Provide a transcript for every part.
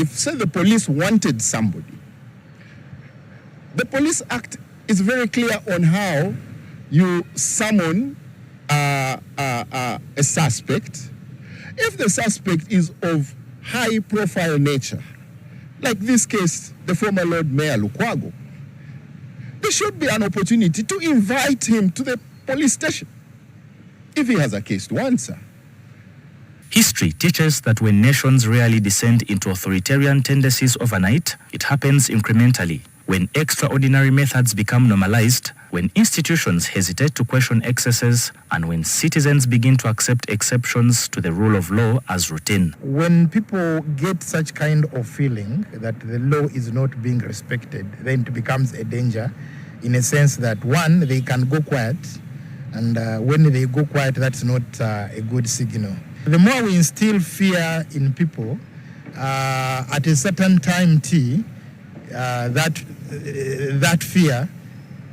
If, say, the police wanted somebody, the Police Act is very clear on how you summon a suspect. If the suspect is of high-profile nature, like this case, the former Lord Mayor Lukwago, there should be an opportunity to invite him to the police station if he has a case to answer. History teaches that when nations rarely descend into authoritarian tendencies overnight, it happens incrementally. When extraordinary methods become normalized, when institutions hesitate to question excesses, and when citizens begin to accept exceptions to the rule of law as routine. When people get such kind of feeling that the law is not being respected, then it becomes a danger in a sense that, one, they can go quiet, and when they go quiet, that's not a good signal. The more we instill fear in people, at a certain time that fear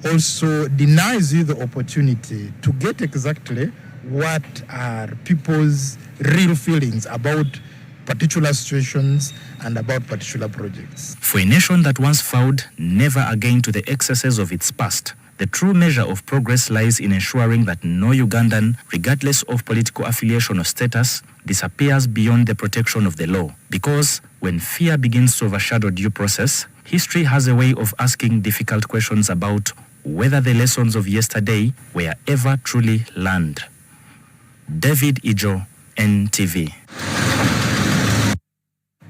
also denies you the opportunity to get exactly what are people's real feelings about particular situations and about particular projects. For a nation that once vowed never again to the excesses of its past, the true measure of progress lies in ensuring that no Ugandan, regardless of political affiliation or status, disappears beyond the protection of the law. Because when fear begins to overshadow due process, history has a way of asking difficult questions about whether the lessons of yesterday were ever truly learned. David Ijo, NTV.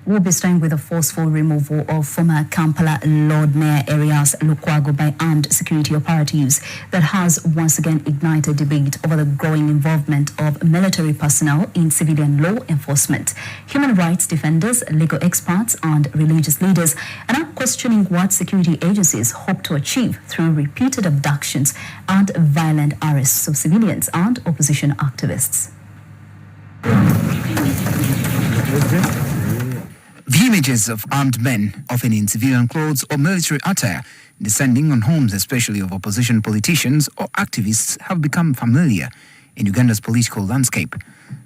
We'll be starting with the forceful removal of former Kampala Lord Mayor Erias Lukwago by armed security operatives that has once again ignited debate over the growing involvement of military personnel in civilian law enforcement. Human rights defenders, legal experts, and religious leaders are now questioning what security agencies hope to achieve through repeated abductions and violent arrests of civilians and opposition activists. The images of armed men, often in civilian clothes or military attire, descending on homes, especially of opposition politicians or activists, have become familiar in Uganda's political landscape.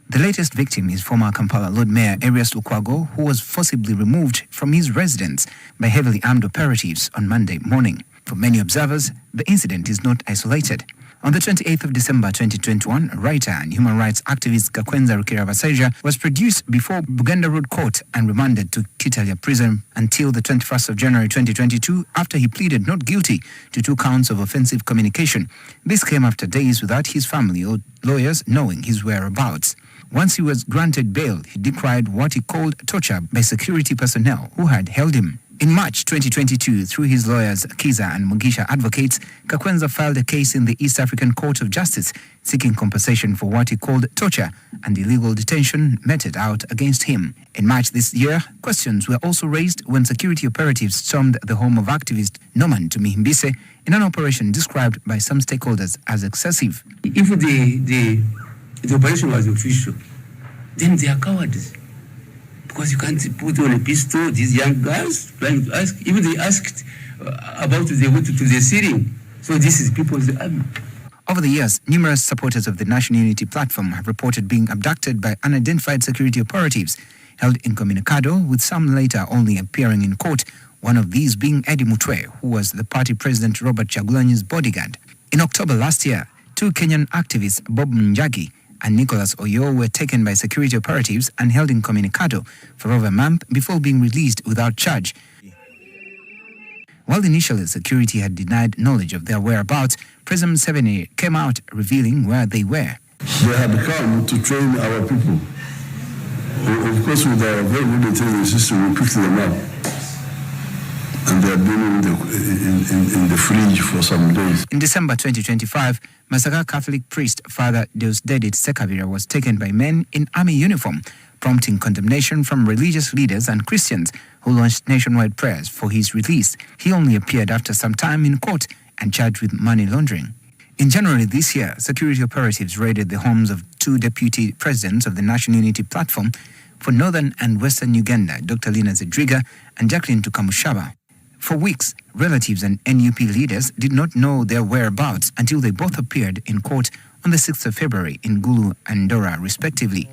The latest victim is former Kampala Lord Mayor Erias Lukwago, who was forcibly removed from his residence by heavily armed operatives on Monday morning. For many observers, the incident is not isolated. On the 28th of December 2021, writer and human rights activist Kakwenza Rukirabaseja was produced before Buganda Road Court and remanded to Kitalia Prison until the 21st of January 2022 after he pleaded not guilty to 2 counts of offensive communication. This came after days without his family or lawyers knowing his whereabouts. Once he was granted bail, he decried what he called torture by security personnel who had held him. In March 2022, through his lawyers Kiza and Mugisha Advocates, Kakwenza filed a case in the East African Court of Justice seeking compensation for what he called torture and illegal detention meted out against him. In March this year, questions were also raised when security operatives stormed the home of activist Norman Tumihimbise in an operation described by some stakeholders as excessive. If the operation was official, then they are cowards. Because you can't put on a pistol these young girls trying to ask. Even they asked about the route to the Syrian. So this is people's army. Over the years, numerous supporters of the National Unity Platform have reported being abducted by unidentified security operatives held incommunicado, with some later only appearing in court, one of these being Eddie Mutwe, who was the party president Robert Chagulanyi's bodyguard. In October last year, 2 Kenyan activists, Bob Njagi and Nicholas Oyo, were taken by security operatives and held incommunicado for over a month before being released without charge. While initially security had denied knowledge of their whereabouts, President Museveni came out revealing where they were. They had come to train our people. Of course, with our very good intelligence system, we picked them up. And they have been in the fridge for some days. In December 2025, Masaka Catholic priest Father Deusdedit Sekavira was taken by men in army uniform, prompting condemnation from religious leaders and Christians who launched nationwide prayers for his release. He only appeared after some time in court and charged with money laundering. In January this year, security operatives raided the homes of 2 deputy presidents of the National Unity Platform for Northern and Western Uganda, Dr. Lina Zedriga and Jacqueline Tukamushaba. For weeks, relatives and NUP leaders did not know their whereabouts until they both appeared in court on the 6th of February in Gulu and Dora, respectively.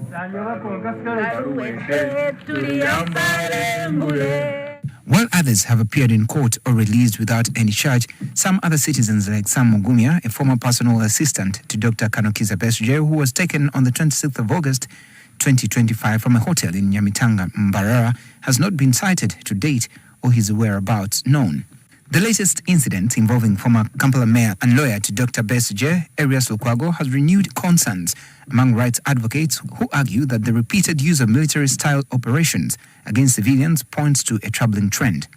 While others have appeared in court or released without any charge, some other citizens like Sam Mugumya, a former personal assistant to Dr. Kanokiza Besigye, who was taken on the 26th of August 2025 from a hotel in Nyamitanga, Mbarara, has not been cited to date or his whereabouts known. The latest incident involving former Kampala mayor and lawyer to Dr. Besigye, Erias Lukwago, has renewed concerns among rights advocates who argue that the repeated use of military-style operations against civilians points to a troubling trend.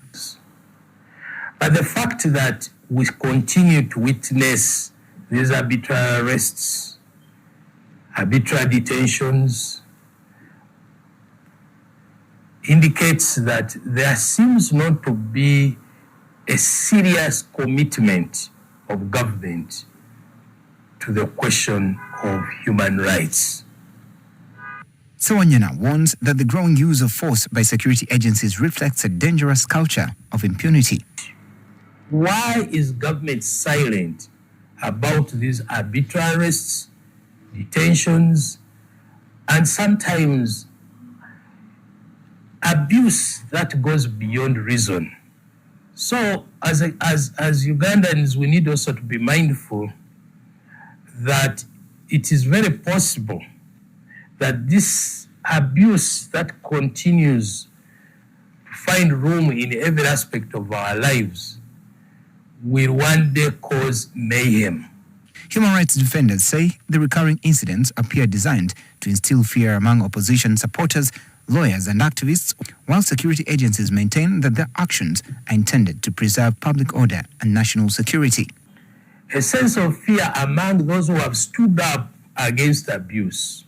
But the fact that we continue to witness these arbitrary arrests, arbitrary detentions, indicates that there seems not to be a serious commitment of government to the question of human rights. Sewanyana warns that the growing use of force by security agencies reflects a dangerous culture of impunity. Why is government silent about these arbitrary arrests, detentions, and sometimes abuse that goes beyond reason? So, as Ugandans, we need also to be mindful that it is very possible that this abuse that continues to find room in every aspect of our lives will one day cause mayhem. Human rights defenders say the recurring incidents appear designed to instill fear among opposition supporters, lawyers and activists, while security agencies maintain that their actions are intended to preserve public order and national security. A sense of fear among those who have stood up against abuse.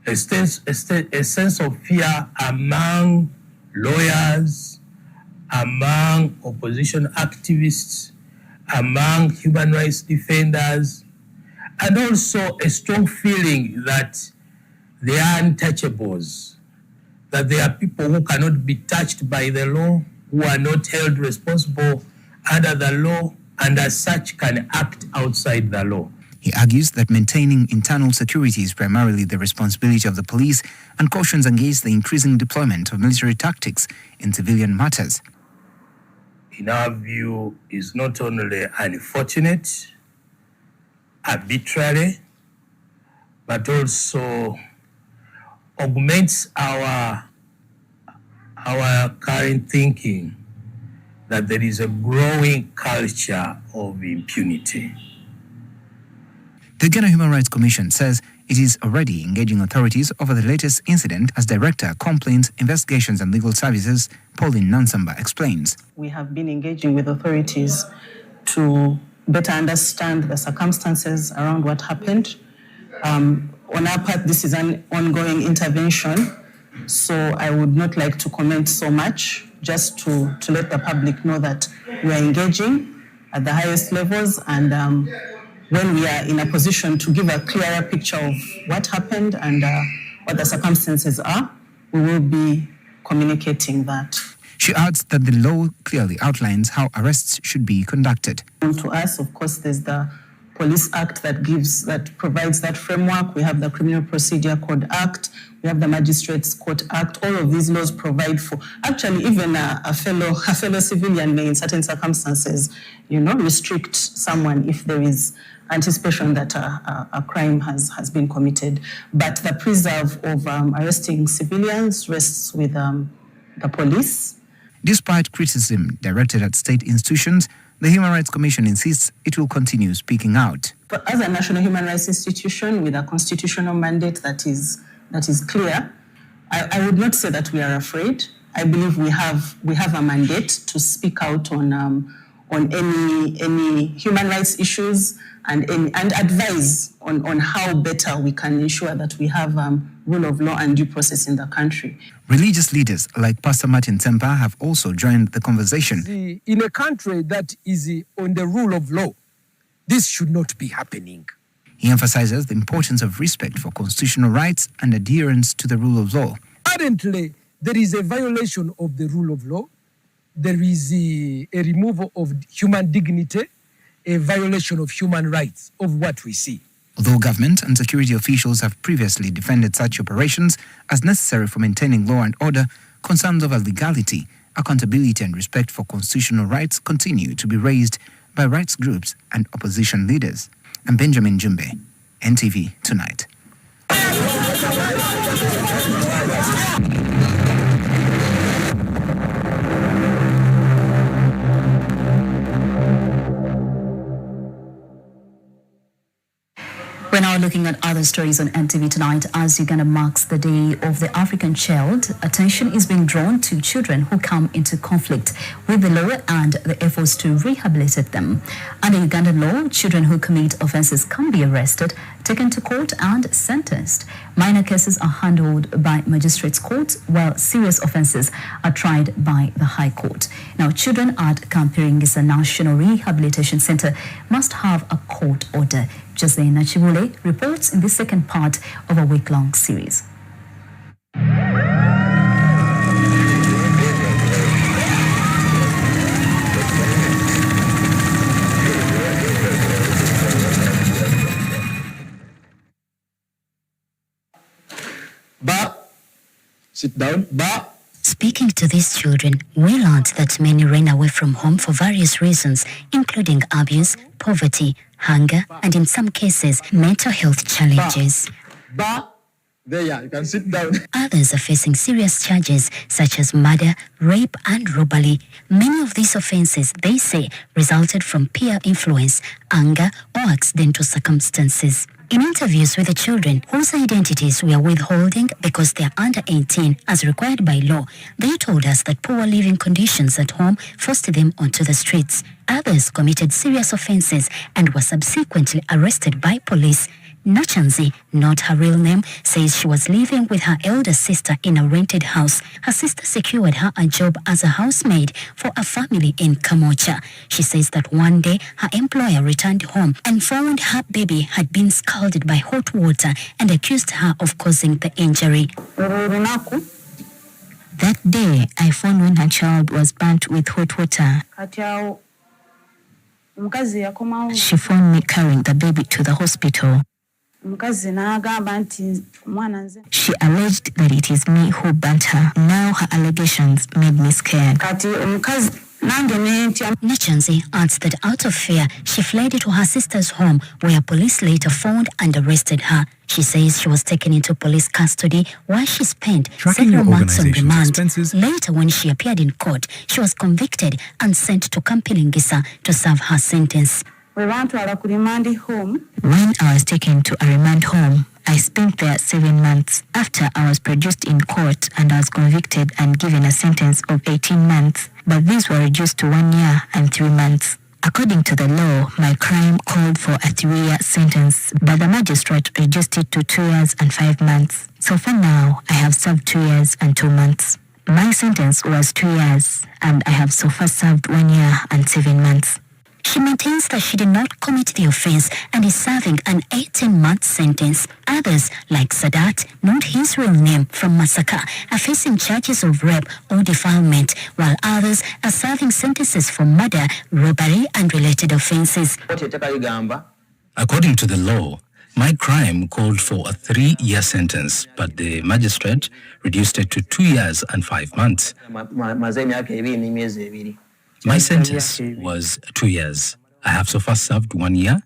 A sense of fear among lawyers, among opposition activists, among human rights defenders, and also a strong feeling that they are untouchables, that there are people who cannot be touched by the law, who are not held responsible under the law, and as such can act outside the law. He argues that maintaining internal security is primarily the responsibility of the police and cautions against the increasing deployment of military tactics in civilian matters. In our view, is not only unfortunate, arbitrary, but also augments our current thinking that there is a growing culture of impunity. The Ghana Human Rights Commission says it is already engaging authorities over the latest incident, as Director, Complaints, Investigations and Legal Services, Pauline Nansamba, explains. We have been engaging with authorities to better understand the circumstances around what happened. On our part, this is an ongoing intervention, so I would not like to comment so much, just to let the public know that we are engaging at the highest levels, and when we are in a position to give a clearer picture of what happened and what the circumstances are, we will be communicating that. She adds that the law clearly outlines how arrests should be conducted. To us, of course, there's the Police Act that provides that framework. We have the Criminal Procedure Code Act. We have the Magistrates Court Act. All of these laws provide for, actually, even a fellow civilian may, in certain circumstances, restrict someone if there is anticipation that a crime has been committed. But the preserve of arresting civilians rests with the police. Despite criticism directed at state institutions, the Human Rights Commission insists it will continue speaking out. But as a national human rights institution with a constitutional mandate that is clear, I would not say that we are afraid. I believe we have a mandate to speak out on any human rights issues and advise on how better we can ensure that we have rule of law and due process in the country. Religious leaders like Pastor Martin Tsempa have also joined the conversation. In a country that is on the rule of law, this should not be happening. He emphasizes the importance of respect for constitutional rights and adherence to the rule of law. Currently, there is a violation of the rule of law. There is a removal of human dignity, a violation of human rights of what we see. Although government and security officials have previously defended such operations as necessary for maintaining law and order, concerns over legality, accountability and respect for constitutional rights continue to be raised by rights groups and opposition leaders. I'm Benjamin Jumbe, NTV Tonight. We're now looking at other stories on NTV Tonight. As Uganda marks the Day of the African Child, attention is being drawn to children who come into conflict with the law and the efforts to rehabilitate them. Under Ugandan law, children who commit offences can be arrested, taken to court and sentenced. Minor cases are handled by magistrates' courts, while serious offences are tried by the High Court. Now, children at Kampiringisa National Rehabilitation Centre must have a court order. Jose Nachibule reports in the second part of a week-long series. Sit down. Speaking to these children, we learned that many ran away from home for various reasons, including abuse, poverty, hunger, and in some cases, mental health challenges. There you can sit down. Others are facing serious charges such as murder, rape, and robbery. Many of these offences, they say, resulted from peer influence, anger, or accidental circumstances. In interviews with the children whose identities we are withholding because they are under 18 as required by law, they told us that poor living conditions at home forced them onto the streets. Others committed serious offences and were subsequently arrested by police. Nachanzi, not her real name, says she was living with her elder sister in a rented house. Her sister secured her a job as a housemaid for a family in Kamocha. She says that one day her employer returned home and found her baby had been scalded by hot water and accused her of causing the injury. That day, I found when her child was burnt with hot water. She found me carrying the baby to the hospital. She alleged that it is me who burnt her. Now her allegations made me scared. Nachanzi adds that out of fear, she fled to her sister's home, where police later found and arrested her. She says she was taken into police custody where she spent several months on remand. Later, when she appeared in court, she was convicted and sent to Kampiringisa to serve her sentence. When I was taken to a remand home, I spent there 7 months. After, I was produced in court and I was convicted and given a sentence of 18 months. But these were reduced to 1 year and 3 months. According to the law, my crime called for a 3-year sentence, but the magistrate reduced it to 2 years and 5 months. So for now, I have served 2 years and 2 months. My sentence was 2 years, and I have so far served 1 year and 7 months. She maintains that she did not commit the offense and is serving an 18-month sentence. Others, like Sadat, not his real name, from Masaka, are facing charges of rape or defilement, while others are serving sentences for murder, robbery, and related offenses. According to the law, my crime called for a 3-year sentence, but the magistrate reduced it to 2 years and 5 months. My sentence was 2 years. I have so far served 1 year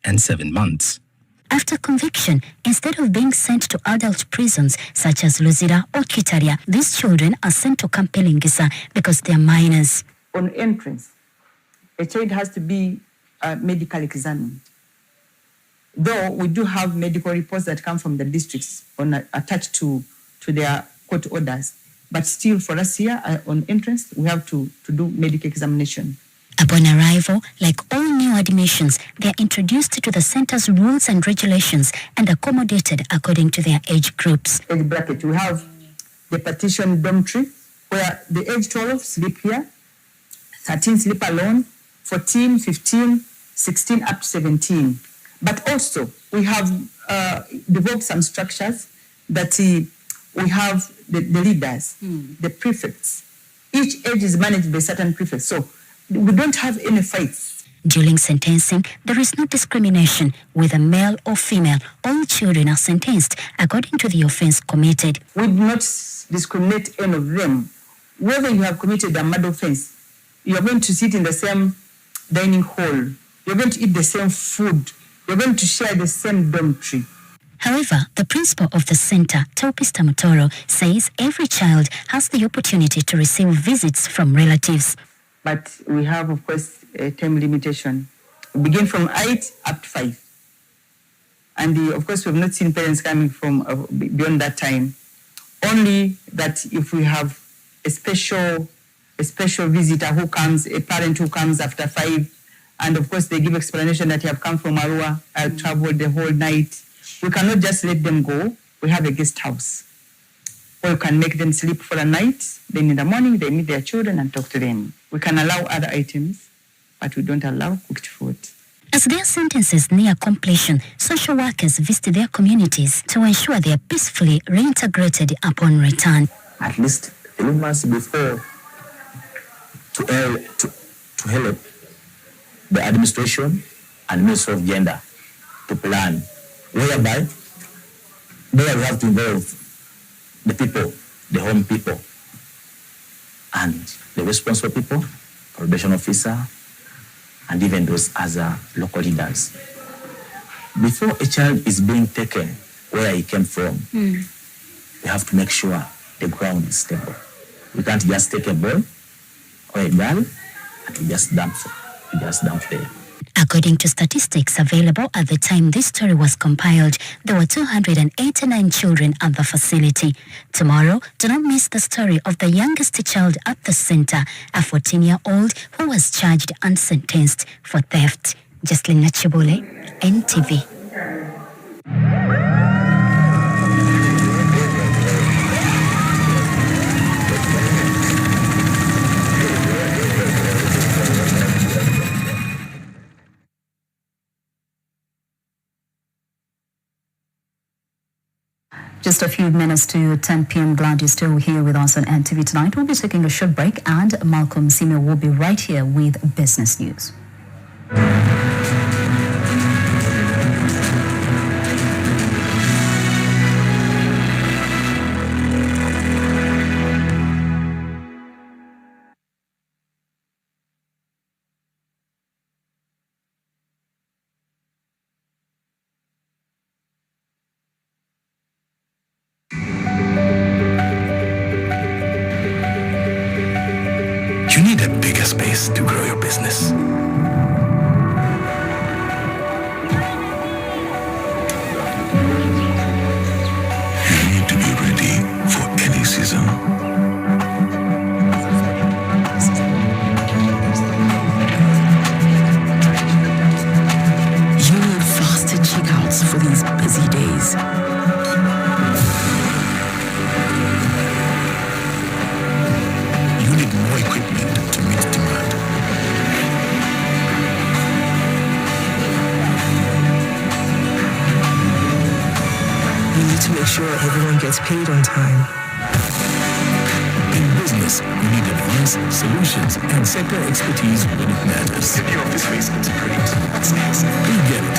and 7 months. After conviction, instead of being sent to adult prisons such as Luzira or Kitaria, these children are sent to Kampiringisa because they are minors. On entrance, a child has to be medically examined. Though we do have medical reports that come from the districts attached to their court orders. But still, for us here on entrance, we have to do medical examination. Upon arrival, like all new admissions, they are introduced to the center's rules and regulations and accommodated according to their age groups. Age bracket, we have the partition dormitory, where the age 12 sleep here, 13 sleep alone, 14, 15, 16 up to 17. But also, we have developed some structures that we have the leaders, the prefects. Each age is managed by certain prefects. So we don't have any fights. During sentencing, there is no discrimination, whether male or female. All children are sentenced according to the offence committed. We do not discriminate any of them. Whether you have committed a murder offence, you are going to sit in the same dining hall, you're going to eat the same food, you're going to share the same dormitory. However, the principal of the centre, Topis Tamutoro, says every child has the opportunity to receive visits from relatives. But we have, of course, a time limitation. We begin from 8 up to 5. And of course, we have not seen parents coming from beyond that time. Only that if we have a special visitor who comes, a parent who comes after 5, and of course they give explanation that you have come from Arua, traveled the whole night. We cannot just let them go. We have a guest house where you can make them sleep for a night. Then in the morning, they meet their children and talk to them. We can allow other items, but we don't allow cooked food. As their sentences near completion, social workers visit their communities to ensure they are peacefully reintegrated upon return. At least 3 months before to help the administration and Ministry of Gender to plan, whereby there we have to involve the people, the home people, and the responsible people, probation officer, and even those other local leaders. Before a child is being taken where he came from, we have to make sure the ground is stable. We can't just take a boy or a girl and we just dump there. According to statistics available at the time this story was compiled, there were 289 children at the facility. Tomorrow, do not miss the story of the youngest child at the center, a 14-year-old who was charged and sentenced for theft. Jocelyn Nachibule, NTV. Just a few minutes to 10 p.m. Glad you're still here with us on NTV tonight. We'll be taking a short break and Malcolm Sime will be right here with business news. You need a bigger space to grow your business. You need to be ready for any season. You need faster checkouts for these busy days. You need more equipment to meet demand. You need to make sure everyone gets paid on time. In business, we need advanced solutions and sector expertise when it matters. If your office space is great, what's next? We get it.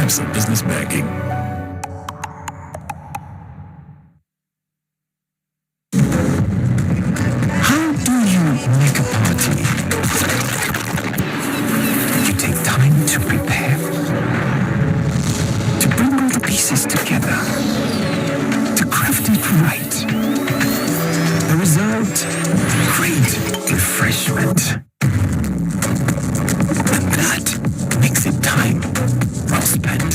Absa Business Banking. How do you make a party? You take time to prepare, to bring all the pieces together, to craft it right. The result, great refreshment. And that makes it time well spent.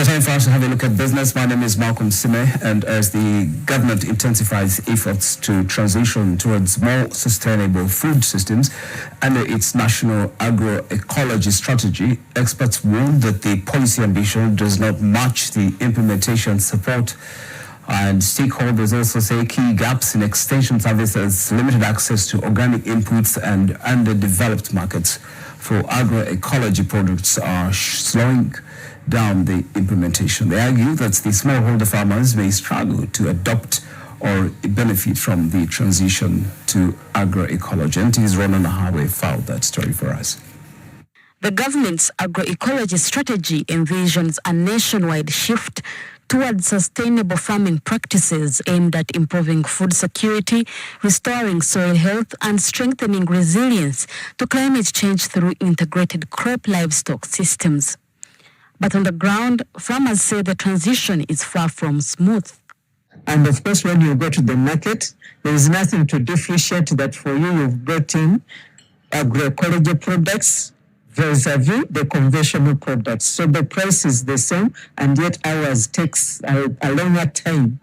It's time for us to have a look at business. My name is Malcolm Sime, and as the government intensifies efforts to transition towards more sustainable food systems under its national agroecology strategy, experts warn that the policy ambition does not match the implementation support. And stakeholders also say key gaps in extension services, limited access to organic inputs, and underdeveloped markets for agroecology products are slowing down the implementation. They argue that the smallholder farmers may struggle to adopt or benefit from the transition to agroecology. And it is Ronan Nahawe filed that story for us. The government's agroecology strategy envisions a nationwide shift towards sustainable farming practices aimed at improving food security, restoring soil health, and strengthening resilience to climate change through integrated crop livestock systems. But on the ground, farmers say the transition is far from smooth. And of course, when you go to the market, there is nothing to differentiate that for you. You've brought in agroecology products vis-a-vis the conventional products. So the price is the same, and yet ours takes a longer time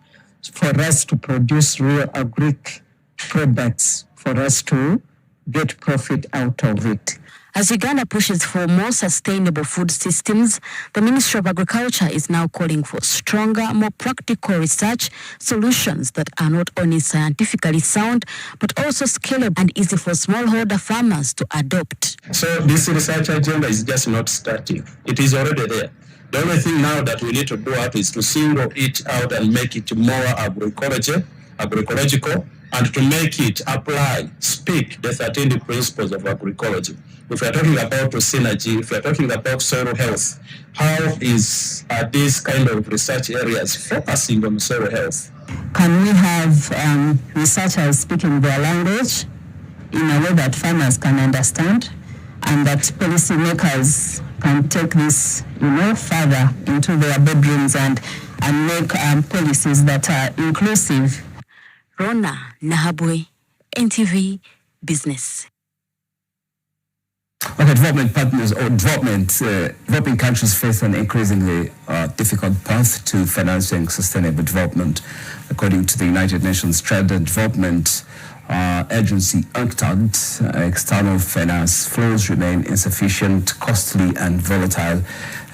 for us to produce real agric products for us to get profit out of it. As Uganda pushes for more sustainable food systems, the Ministry of Agriculture is now calling for stronger, more practical research solutions that are not only scientifically sound, but also scalable and easy for smallholder farmers to adopt. So this research agenda is just not static. It is already there. The only thing now that we need to do is to single it out and make it more agroecological, and to make it speak the 13 principles of agroecology. If we are talking about synergy, if we are talking about soil health, how is these kind of research areas focusing on soil health? Can we have researchers speaking their language in a way that farmers can understand, and that policymakers can take this, further into their bedrooms and make policies that are inclusive? Rona Nahabwe, NTV Business. Okay, development partners or developing countries face an increasingly difficult path to financing sustainable development. According to the United Nations Trade and Development Agency, UNCTAD, external finance flows remain insufficient, costly, and volatile,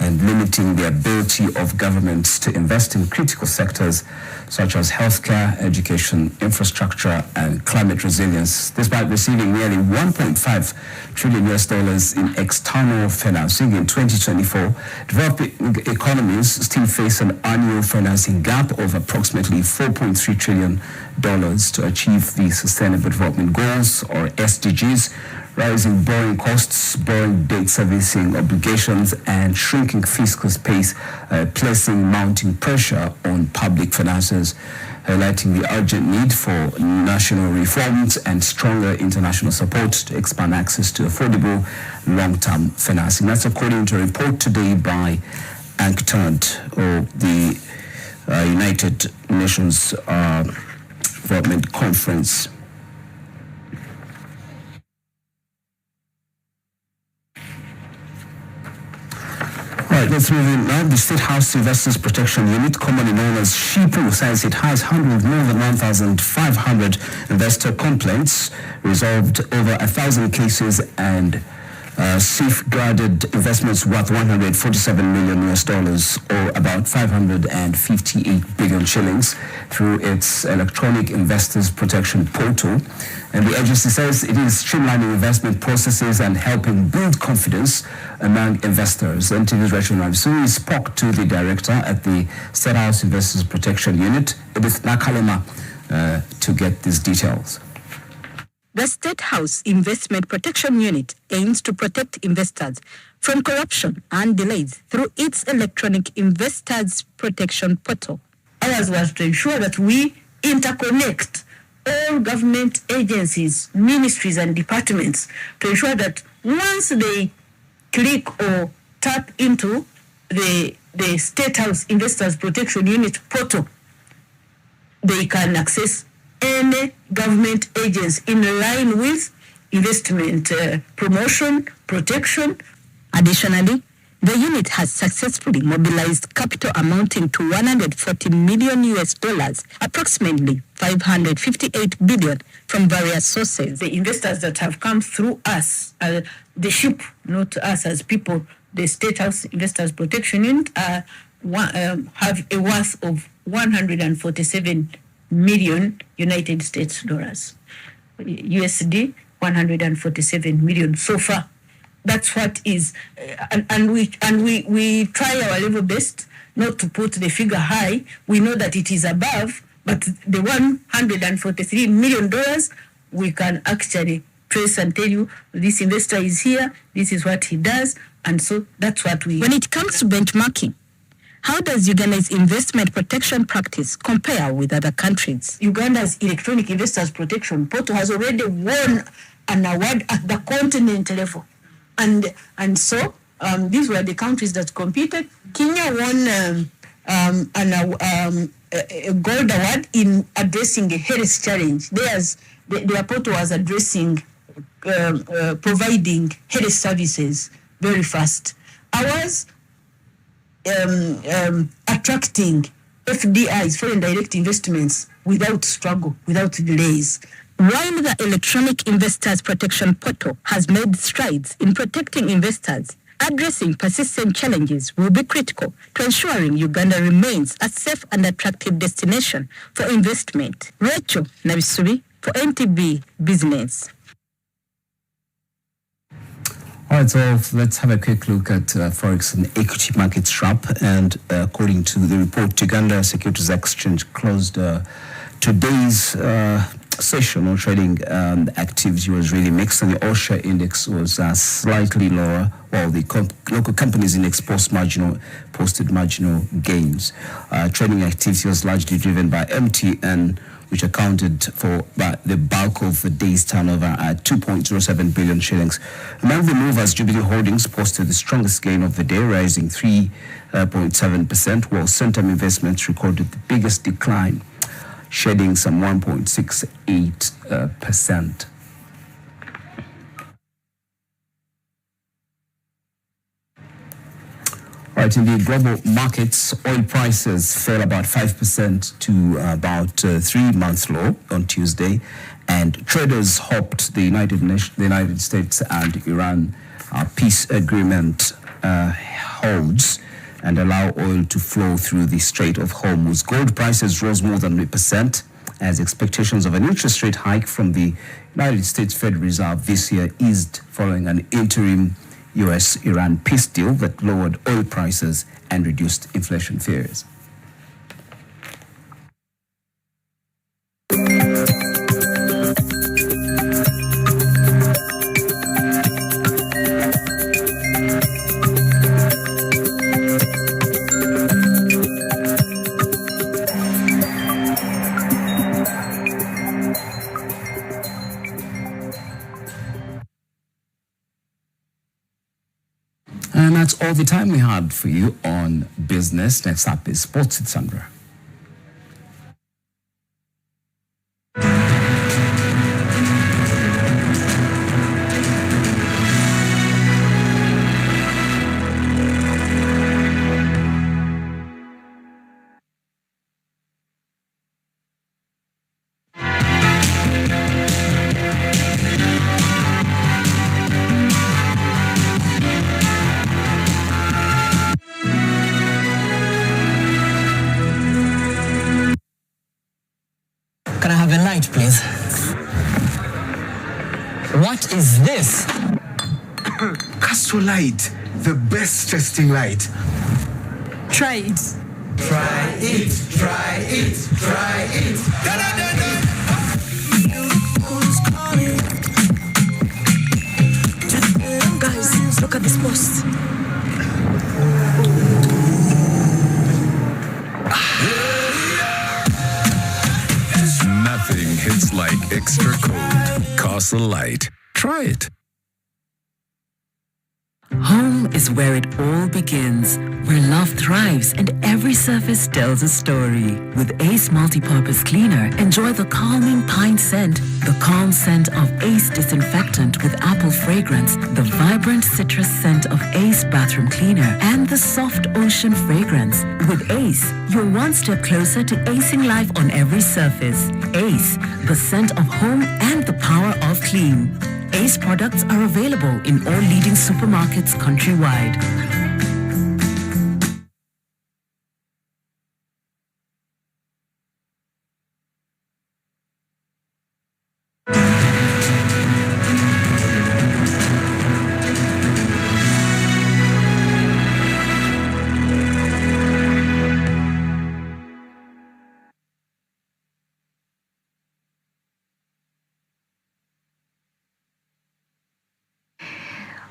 and limiting the ability of governments to invest in critical sectors such as healthcare, education, infrastructure, and climate resilience. Despite receiving nearly $1.5 trillion in external financing in 2024, developing economies still face an annual financing gap of approximately $4.3 trillion to achieve the Sustainable Development Goals, or SDGs. Rising borrowing costs, borrowing debt servicing obligations, and shrinking fiscal space, placing mounting pressure on public finances, highlighting the urgent need for national reforms and stronger international support to expand access to affordable long-term financing. That's according to a report today by UNCTAD, or the United Nations Development Conference. All right, let's move in now. The State House Investors Protection Unit, commonly known as SHIPU, says it has handled more than 1,500 investor complaints, resolved over 1,000 cases, and safeguarded investments worth $147 million, or about 558 billion shillings, through its electronic investors protection portal. And the agency says it is streamlining investment processes and helping build confidence among investors. NTV's Rachel Navsuri spoke to the director at the State House Investors Protection Unit, Edith Nakalema, to get these details. The State House Investment Protection Unit aims to protect investors from corruption and delays through its electronic investors protection portal. Ours was to ensure that we interconnect all government agencies, ministries, and departments to ensure that once they click or tap into the State House Investors Protection Unit portal, they can access any government agency in line with investment promotion, protection. Additionally, The unit has successfully mobilized capital amounting to $140 million, approximately $558 billion from various sources. The investors that have come through us, the ship, not us as people, the State House Investors Protection Unit, have a worth of 147 million United States dollars, USD 147 million so far. That's what is, and we try our level best not to put the figure high. We know that it is above, but the $143 million we can actually trace and tell you this investor is here, this is what he does, and so that's what we. When it comes to benchmarking, how does Uganda's investment protection practice compare with other countries? Uganda's Electronic Investors Protection Portal has already won an award at the continent level. And so these were the countries that competed. Kenya won a gold award in addressing a health challenge. Their portal was addressing providing health services very fast. Ours attracting FDIs, foreign direct investments, without struggle, without delays. While the Electronic Investors Protection Portal has made strides in protecting investors, addressing persistent challenges will be critical to ensuring Uganda remains a safe and attractive destination for investment. Rachel Nabisubi for NTV Business. All right, so let's have a quick look at Forex and equity markets wrap. And according to the report, Uganda Securities Exchange closed today's session on trading activity was really mixed, and the OSHA index was slightly lower, while the local companies index posted marginal gains. Trading activity was largely driven by MTN, which accounted for the bulk of the day's turnover at 2.07 billion shillings. Among the movers, Jubilee Holdings posted the strongest gain of the day, rising 3.7%, while Centum Investments recorded the biggest decline, shedding some 1.68%. Right, in the global markets, oil prices fell about 5% to about 3-month low on Tuesday, and traders hoped the United States and Iran peace agreement holds and allow oil to flow through the Strait of Hormuz. Gold prices rose more than 1% as expectations of an interest rate hike from the United States Federal Reserve this year eased following an interim U.S.-Iran peace deal that lowered oil prices and reduced inflation fears. And that's all the time we had for you on business. Next up is Sports with Sandra. Can I have a light, please? What is this? Castro Light, the best testing light. Try it. Try it, try it, try it. Da, da, da, da. Guys, look at this post. Nothing hits like extra cold. Castle Light. Try it. Home is where it all begins, where love thrives and every surface tells a story. With Ace Multipurpose Cleaner, enjoy the calming pine scent, the calm scent of Ace Disinfectant with apple fragrance, the vibrant citrus scent of Ace Bathroom Cleaner, and the soft ocean fragrance. With Ace, you're one step closer to acing life on every surface. Ace, the scent of home and the power of clean. Ace products are available in all leading supermarkets countrywide.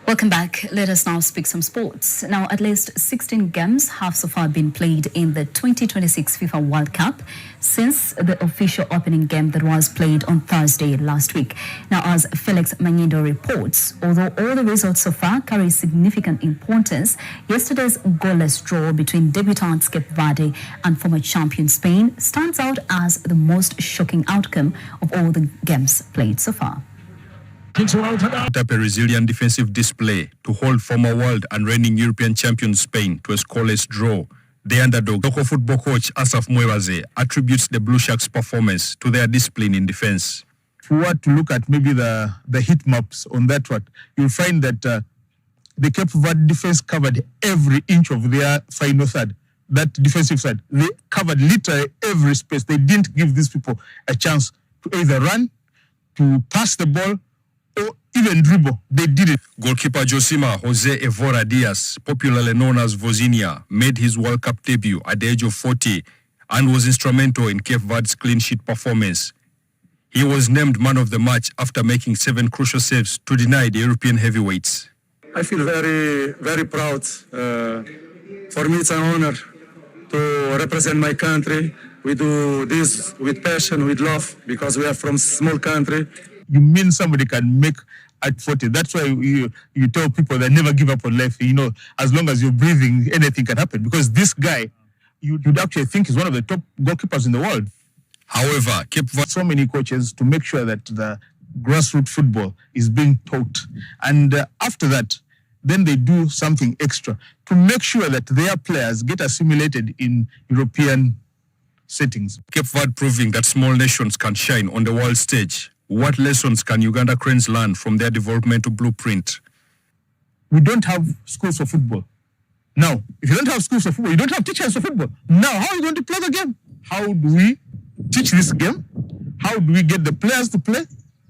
Welcome back. Let us now speak some sports. Now, at least 16 games have so far been played in the 2026 FIFA World Cup since the official opening game that was played on Thursday last week. Now, as Felix Manyindo reports, although all the results so far carry significant importance, yesterday's goalless draw between debutants Cape Verde and former champion Spain stands out as the most shocking outcome of all the games played so far. Up a resilient defensive display to hold former world and reigning European champion Spain to a scoreless draw. The underdog, local football coach Asaf Mwebaze, attributes the Blue Sharks' performance to their discipline in defense. If we were to look at maybe the heat maps on that one, you'll find that the Cape Verde defense covered every inch of their final third. That defensive side, they covered literally every space. They didn't give these people a chance to either run, to pass the ball, or even dribble. They did it. Goalkeeper Josima Jose Evora Diaz, popularly known as Vozinha, made his World Cup debut at the age of 40 and was instrumental in Cape Verde's clean sheet performance. He was named man of the match after making 7 crucial saves to deny the European heavyweights. I feel very, very proud. For me, it's an honor to represent my country. We do this with passion, with love, because we are from a small country. You mean somebody can make at 40. That's why you tell people that never give up on life. You know, as long as you're breathing, anything can happen. Because this guy, you'd actually think is one of the top goalkeepers in the world. However, Cape Verde, so many coaches to make sure that the grassroots football is being taught. And after that, then they do something extra to make sure that their players get assimilated in European settings. Cape Verde proving that small nations can shine on the world stage. What lessons can Uganda Cranes learn from their developmental blueprint? We don't have schools for football. Now, if you don't have schools for football, you don't have teachers for football. Now, how are you going to play the game? How do we teach this game? How do we get the players to play?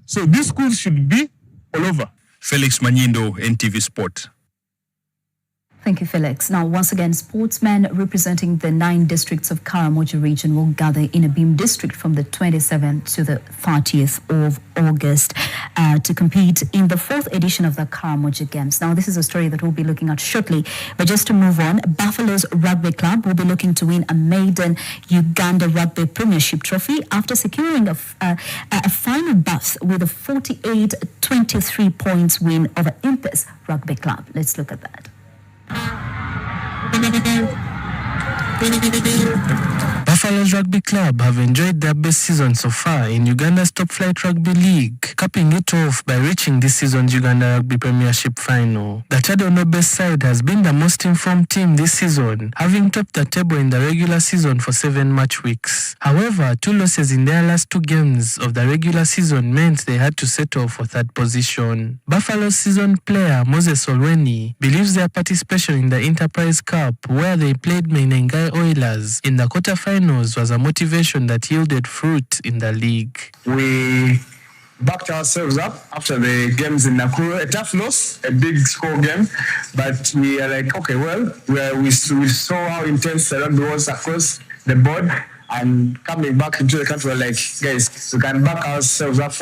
So these schools should be all over. Felix Manyindo, NTV Sport. Thank you, Felix. Now, once again, sportsmen representing the 9 districts of Karamoja region will gather in Abim district from the 27th to the 30th of August to compete in the 4th edition of the Karamoja Games. Now, this is a story that we'll be looking at shortly. But just to move on, Buffalo's Rugby Club will be looking to win a maiden Uganda Rugby Premiership trophy after securing a final berth with a 48-23 points win over Impes Rugby Club. Let's look at that. Buffalo's Rugby Club have enjoyed their best season so far in Uganda's top flight rugby league, capping it off by reaching this season's Uganda Rugby Premiership final. The Chadonobes side has been the most informed team this season, having topped the table in the regular season for 7 match weeks. However, 2 losses in their last 2 games of the regular season meant they had to settle for 3rd position. Buffalo's seasoned player Moses Olweni believes their participation in the Enterprise Cup, where they played Menengai Oilers in the quarterfinals, was a motivation that yielded fruit in the league. We backed ourselves up after the games in Nakuru. A tough loss, a big score game, but we are like, okay, well, we saw how intense the rugby was across the board, and coming back into the country, we're like, guys, we can back ourselves up for